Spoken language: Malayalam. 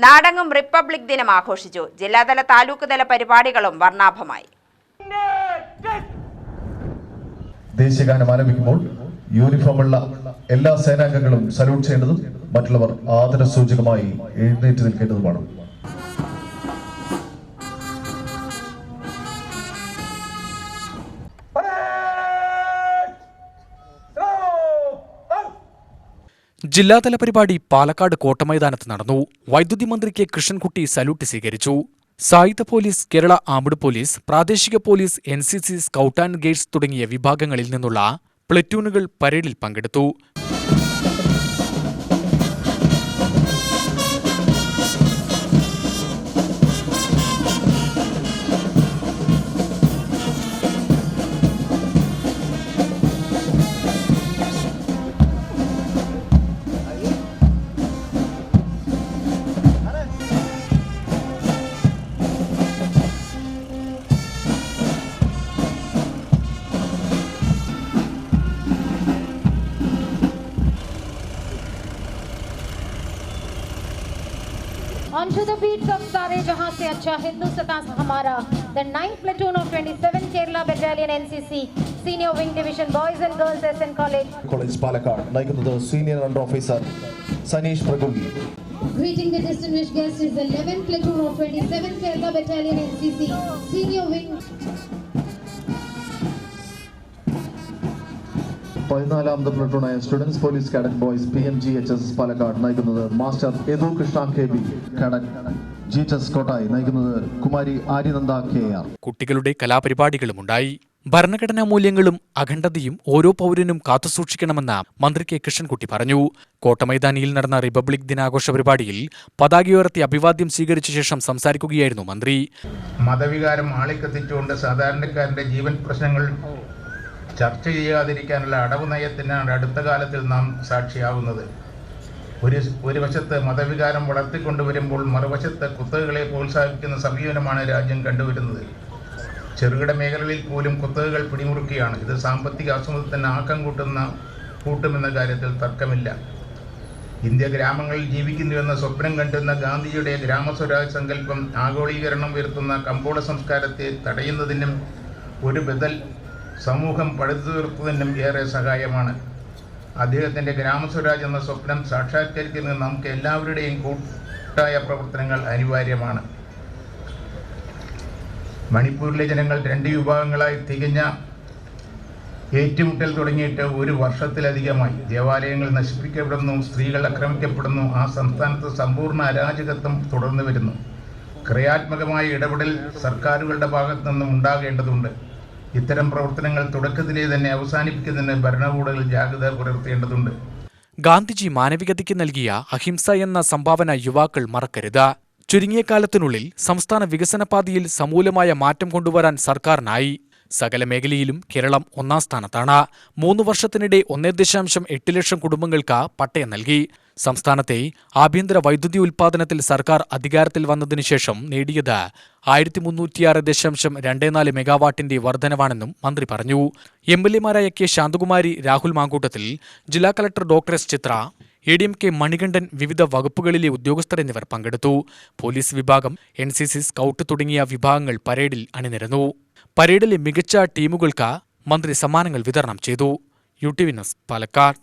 നാടങ്ങും റിപ്പബ്ലിക് ദിനം ആഘോഷിച്ചു. ജില്ലാതല താലൂക്ക് തല പരിപാടികളും വർണ്ണാഭമായി. ദേശീയഗാനം ആലപിക്കുമ്പോൾ യൂണിഫോമുള്ള എല്ലാ സേനാംഗങ്ങളും സല്യൂട്ട് ചെയ്യേണ്ടതും മറ്റുള്ളവർ ആദരസൂചകമായി എഴുന്നേറ്റ് നിൽക്കേണ്ടതുമാണ്. ജില്ലാതല പരിപാടി പാലക്കാട് കോട്ടമൈതാനത്ത് നടന്നു. വൈദ്യുതി മന്ത്രി കെ കൃഷ്ണൻകുട്ടി സല്യൂട്ട് സ്വീകരിച്ചു. സായുധ പോലീസ്, കേരള ആംഡ് പോലീസ്, പ്രാദേശിക police, NCC, scout and guides തുടങ്ങിയ വിഭാഗങ്ങളിൽ നിന്നുള്ള പ്ലറ്റൂണുകൾ പരേഡിൽ പങ്കെടുത്തു. Onto the beats of Sare Jahan Se Acha Hindustatan Hamara, the 9th platoon of 27 Kerala Battalion NCC, Senior Wing Division, Boys and Girls SN College. College Palakkad, നയിക്കുന്നത് Senior Under Officer Sanish Praguli. Greeting the distinguished guests is the 11th platoon of 27 Kerala Battalion NCC, Senior Wing. 14ാമത് പ്ലട്ടൂണായ students police cadet boys PMGHS Palakkad നയിക്കുന്നത് master Yadu Krishna KB, cadet GHS Kottayi നയിക്കുന്നത് കുമാരി ആര്യനന്ദ KR. കുട്ടികളുടെ കലാപരിപാടികളുമുണ്ടായി. ഭരണഘടനാ മൂല്യങ്ങളും അഖണ്ഡതയും ഓരോ പൗരനും കാത്തുസൂക്ഷിക്കണമെന്ന് മന്ത്രി കെ കൃഷ്ണൻകുട്ടി പറഞ്ഞു. കോട്ടമൈതാനിയിൽ നടന്ന റിപ്പബ്ലിക് ദിനാഘോഷ പരിപാടിയിൽ പതാകയുയർത്തി അഭിവാദ്യം സ്വീകരിച്ച ശേഷം സംസാരിക്കുകയായിരുന്നു മന്ത്രി. മതവികാരം ആളിക്കത്തിച്ചുകൊണ്ട് സാധാരണക്കാരന്റെ ജീവൻ പ്രശ്നങ്ങൾ ചർച്ച ചെയ്യാതിരിക്കാനുള്ള അടവ് നയത്തിനാണ് അടുത്ത കാലത്തിൽ നാം സാക്ഷിയാവുന്നത്. ഒരു വശത്ത് മതവികാരം വളർത്തിക്കൊണ്ടുവരുമ്പോൾ മറുവശത്ത് കുത്തകകളെ പ്രോത്സാഹിപ്പിക്കുന്ന സമീപനമാണ് രാജ്യം കണ്ടുവരുന്നത്. ചെറുകിട മേഖലകളിൽ പോലും കുത്തകകൾ പിടിമുറുക്കുകയാണ്. ഇത് സാമ്പത്തിക അസമത്വത്തിന് ആക്കം കൂട്ടുമെന്ന കാര്യത്തിൽ തർക്കമില്ല. ഇന്ത്യ ഗ്രാമങ്ങളിൽ ജീവിക്കുന്നുവെന്ന സ്വപ്നം കണ്ടുന്ന ഗാന്ധിജിയുടെ ഗ്രാമസ്വരാജ് സങ്കല്പം ആഗോളീകരണം ഉയർത്തുന്ന കമ്പോള സംസ്കാരത്തെ തടയുന്നതിനും ഒരു ബദൽ സമൂഹം പടുത്തുയർത്തുന്നതിനും ഏറെ സഹായമാണ്. അദ്ദേഹത്തിൻ്റെ ഗ്രാമസ്വരാജ് എന്ന സ്വപ്നം സാക്ഷാത്കരിക്കുന്നതിന് നമുക്ക് എല്ലാവരുടെയും കൂട്ടായ പ്രവർത്തനങ്ങൾ അനിവാര്യമാണ്. മണിപ്പൂരിലെ ജനങ്ങൾ 2 വിഭാഗങ്ങളായി തികഞ്ഞ ഏറ്റുമുട്ടൽ തുടങ്ങിയിട്ട് ഒരു വർഷത്തിലധികമായി. ദേവാലയങ്ങൾ നശിപ്പിക്കപ്പെടുന്നു, സ്ത്രീകൾ ആക്രമിക്കപ്പെടുന്നു. ആ സംസ്ഥാനത്ത് സമ്പൂർണ്ണ അരാജകത്വം തുടർന്നു വരുന്നു. ക്രിയാത്മകമായ ഇടപെടൽ സർക്കാരുകളുടെ ഭാഗത്തു നിന്നും ഉണ്ടാകേണ്ടതുണ്ട്. ഇത്തരം പ്രവർത്തനങ്ങൾ തുടക്കത്തിലെ തന്നെ അവസാനിപ്പിക്കുന്നതിന് ഭരണകൂടങ്ങൾ ജാഗ്രത പുലർത്തേണ്ടതുണ്ട്. ഗാന്ധിജി മാനവികതയ്ക്ക് നൽകിയ അഹിംസ എന്ന സംഭാവന യുവാക്കൾ മറക്കരുത്. ചുരുങ്ങിയ കാലത്തിനുള്ളിൽ സംസ്ഥാന വികസനപാതയിൽ സമൂലമായ മാറ്റം കൊണ്ടുവരാൻ സർക്കാരിനായി. സകല മേഖലയിലും കേരളം 1ാം സ്ഥാനത്താണ്. 3 വർഷത്തിനിടെ 1.8 ലക്ഷം കുടുംബങ്ങൾക്ക് പട്ടയം നൽകി. സംസ്ഥാനത്തെ ആഭ്യന്തര വൈദ്യുതി ഉൽപ്പാദനത്തിൽ സർക്കാർ അധികാരത്തിൽ വന്നതിനു ശേഷം നേടിയത് 1306.24 മെഗാവാട്ടിന്റെ വർധനവാണെന്നും മന്ത്രി പറഞ്ഞു. MLA-മാരായ കെ ശാന്തകുമാരി, രാഹുൽ മാങ്കൂട്ടത്തിൽ, ജില്ലാ കളക്ടർ ഡോക്ടർ എസ് ചിത്ര, ADM കെ മണികണ്ഠൻ, വിവിധ വകുപ്പുകളിലെ ഉദ്യോഗസ്ഥർ എന്നിവർ പങ്കെടുത്തു. പോലീസ് വിഭാഗം, NCC, സ്കൗട്ട് തുടങ്ങിയ വിഭാഗങ്ങൾ പരേഡിൽ അണിനിരന്നു. പരേഡിലെ മികച്ച ടീമുകൾക്ക് മന്ത്രി സമ്മാനങ്ങൾ വിതരണം ചെയ്തു. UTV news, Palakkad.